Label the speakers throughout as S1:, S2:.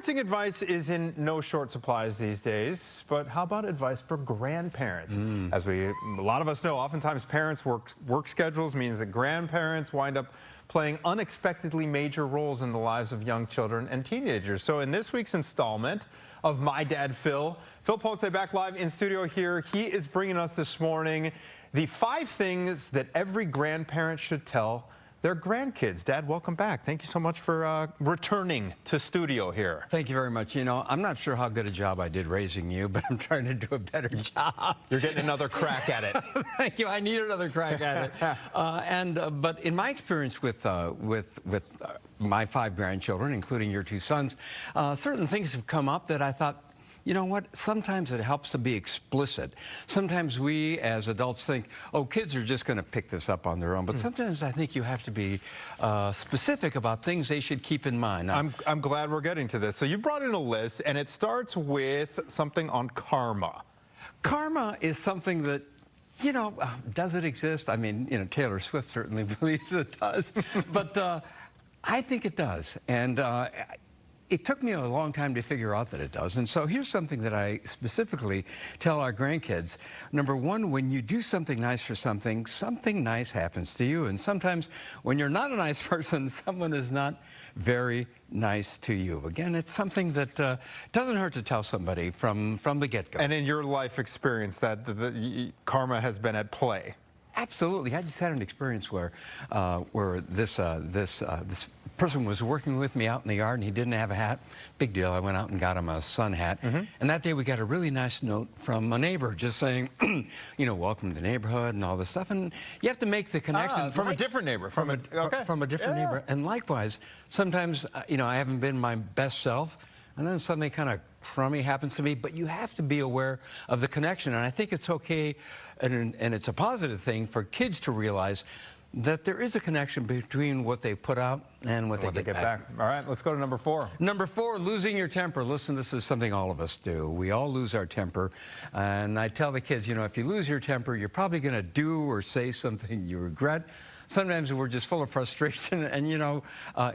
S1: Parenting advice is in no short supplies these days, but how about advice for grandparents? As a lot of us know, oftentimes parents' work schedules means that grandparents wind up playing unexpectedly major roles in the lives of young children and teenagers. So in this week's installment of My Dad Phil Ponce back live in studio here. He is bringing us this morning the 5 things that every grandparent should tell their grandkids. Dad, welcome back. Thank you so much for returning to studio here.
S2: Thank you very much. You know, I'm not sure how good a job I did raising you, but I'm trying to do a better job.
S1: You're getting another crack at it.
S2: Thank you. I need another crack at it. But in my experience with my 5 grandchildren, including your 2 sons, certain things have come up that I thought, you know what, sometimes it helps to be explicit. Sometimes we as adults think, oh, kids are just going to pick this up on their own. But sometimes I think you have to be specific about things they should keep in mind.
S1: I'm glad we're getting to this. So you brought in a list, and it starts with something on karma. Karma
S2: is something that, you know, does it exist? I mean, you know, Taylor Swift certainly believes it does. But I think it does. And it took me a long time to figure out that it does. And so here's something that I specifically tell our grandkids. Number 1, when you do something nice for something nice happens to you. And sometimes when you're not a nice person, someone is not very nice to you. Again, it's something that doesn't hurt to tell somebody from the get-go.
S1: And in your life experience, that the karma has been at play.
S2: Absolutely. I just had an experience where this person was working with me out in the yard, and he didn't have a hat. Big deal. I went out and got him a sun hat. And that day we got a really nice note from a neighbor just saying, you know, welcome to the neighborhood and all this stuff. And you have to make the connection.
S1: From a different neighbor. From a different
S2: neighbor. And likewise, sometimes, you know, I haven't been my best self, and then something kind of crummy happens to me, but you have to be aware of the connection. And I think it's okay, and it's a positive thing for kids to realize that there is a connection between what they put out and what they get back.
S1: All right, let's go to number 4.
S2: Number 4, losing your temper. Listen, this is something all of us do. We all lose our temper. And I tell the kids, you know, if you lose your temper, you're probably going to do or say something you regret. Sometimes we're just full of frustration, and, you know,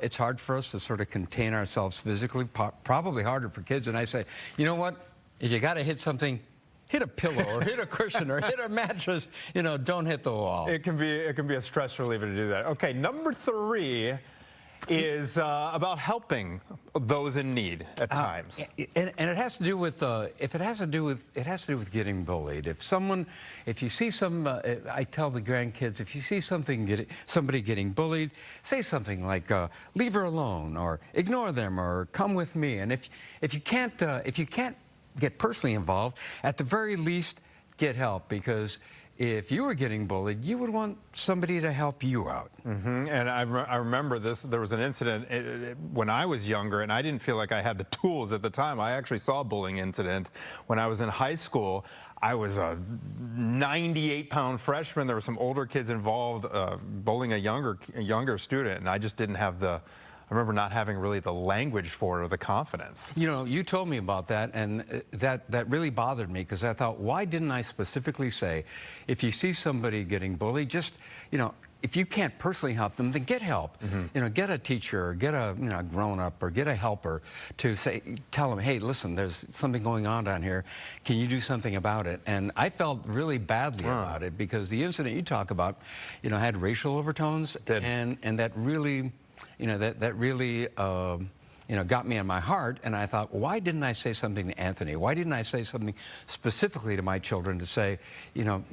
S2: it's hard for us to sort of contain ourselves physically, probably harder for kids. And I say, you know what, if you got to hit something, hit a pillow or hit a cushion or hit a mattress, you know, don't hit the wall.
S1: It can be a stress reliever to do that. Okay, number 3 is about helping those in need at times.
S2: And it has to do with it has to do with getting bullied. If you see I tell the grandkids, if you see somebody getting bullied, say something like leave her alone, or ignore them, or come with me. And if you can't get personally involved, at the very least get help, because if you were getting bullied, you would want somebody to help you out.
S1: And I remember this. There was an incident when I was younger, and I didn't feel like I had the tools at the time. I actually saw a bullying incident when I was in high school. I was a 98-pound freshman. There were some older kids involved bullying a younger student, and I just didn't have I remember not having really the language for it or the confidence.
S2: You know, you told me about that, and that really bothered me, because I thought, why didn't I specifically say, if you see somebody getting bullied, just, you know, if you can't personally help them, then get help. You know, get a teacher, or get a grown-up, or get a helper to tell them, hey, listen, there's something going on down here. Can you do something about it? And I felt really badly about it, because the incident you talk about, you know, had racial overtones, and that really, you know, that really, you know, got me in my heart. And I thought, why didn't I say something to Anthony? Why didn't I say something specifically to my children to say, you know,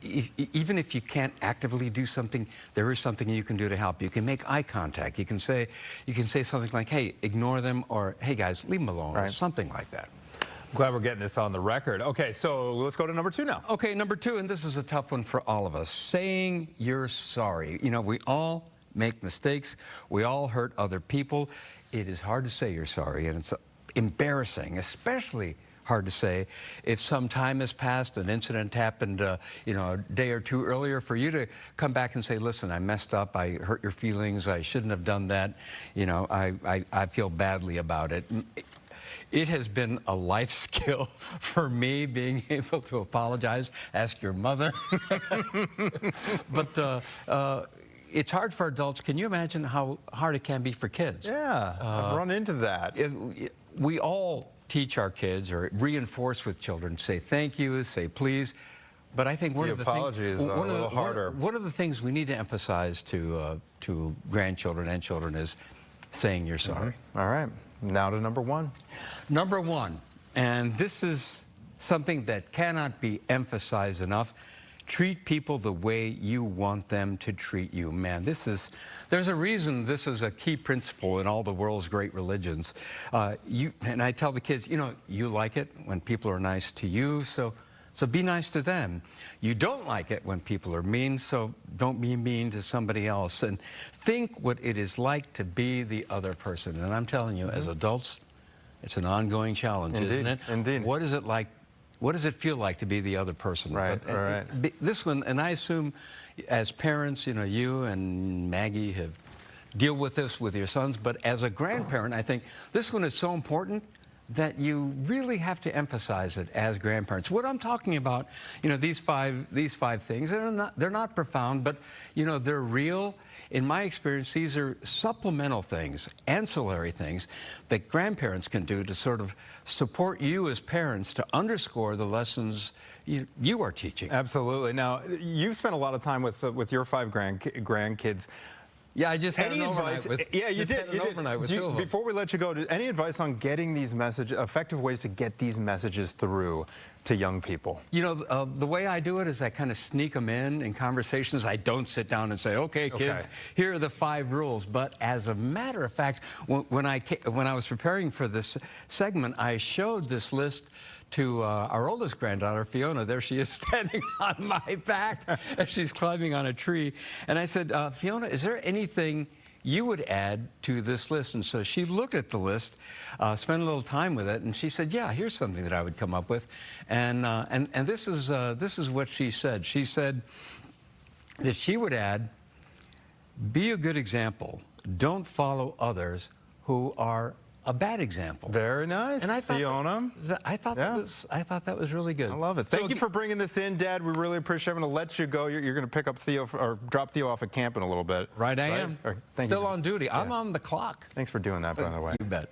S2: even if you can't actively do something, there is something you can do to help. You can make eye contact. You can say something like, hey, ignore them, or hey, guys, leave them alone, or something like that.
S1: I'm glad we're getting this on the record. Okay, so let's go to number 2 now.
S2: Okay, number 2, and this is a tough one for all of us, saying you're sorry. You know, we all make mistakes. We all hurt other people. It is hard to say you're sorry, and it's embarrassing, especially hard to say if some time has passed, an incident happened, you know, a day or 2 earlier, for you to come back and say, listen, I messed up, I hurt your feelings, I shouldn't have done that, you know, I feel badly about it. It has been a life skill for me, being able to apologize. Ask your mother. But it's hard for adults. Can you imagine how hard it can be for kids?
S1: Yeah, I've run into that.
S2: We all teach our kids or reinforce with children, say thank you, say please. But I think one of the things we need to emphasize to grandchildren and children is saying you're sorry.
S1: All right, now to number one.
S2: Number one, and this is something that cannot be emphasized enough. Treat people the way you want them to treat you. Man, there's a reason this is a key principle in all the world's great religions. And I tell the kids, you know, you like it when people are nice to you, so be nice to them. You don't like it when people are mean, so don't be mean to somebody else. And think what it is like to be the other person. And I'm telling you, as adults, it's an ongoing challenge, isn't it?
S1: Indeed.
S2: What is it like? What does it feel like to be the other person?
S1: Right, right.
S2: This one, and I assume as parents, you know, you and Maggie have deal with this with your sons, but as a grandparent, I think this one is so important that you really have to emphasize it as grandparents. What I'm talking about, you know, these five things, they're not profound, but, you know, they're real. In my experience, these are supplemental things, ancillary things that grandparents can do to sort of support you as parents to underscore the lessons you are teaching.
S1: Absolutely. Now, you've spent a lot of time with your 5 grandkids.
S2: Yeah, I just had an overnight with.
S1: Yeah, you did. Before we let you go, any advice on getting these effective ways to get these messages through to young people? You
S2: know, the way I do it is I kind of sneak them in conversations. I don't sit down and say, okay, kids, here are the 5 rules. But as a matter of fact, when I was preparing for this segment, I showed this list to our oldest granddaughter, Fiona. There she is standing on my back as she's climbing on a tree. And I said, Fiona, is there anything you would add to this list? And so she looked at the list, spent a little time with it, and she said, yeah, here's something that I would come up with. And this is what she said. She said that she would add, be a good example. Don't follow others who are a bad example.
S1: Very nice,
S2: and I thought
S1: Fiona.
S2: I thought that was really good.
S1: I love it. Thank you for bringing this in, Dad. We really appreciate it. I'm going to let you go. You're going to pick up Theo or drop Theo off at camp in a little bit.
S2: Right, I am.
S1: Right?
S2: Still on duty. I'm on the clock.
S1: Thanks for doing that, by the way.
S2: You bet.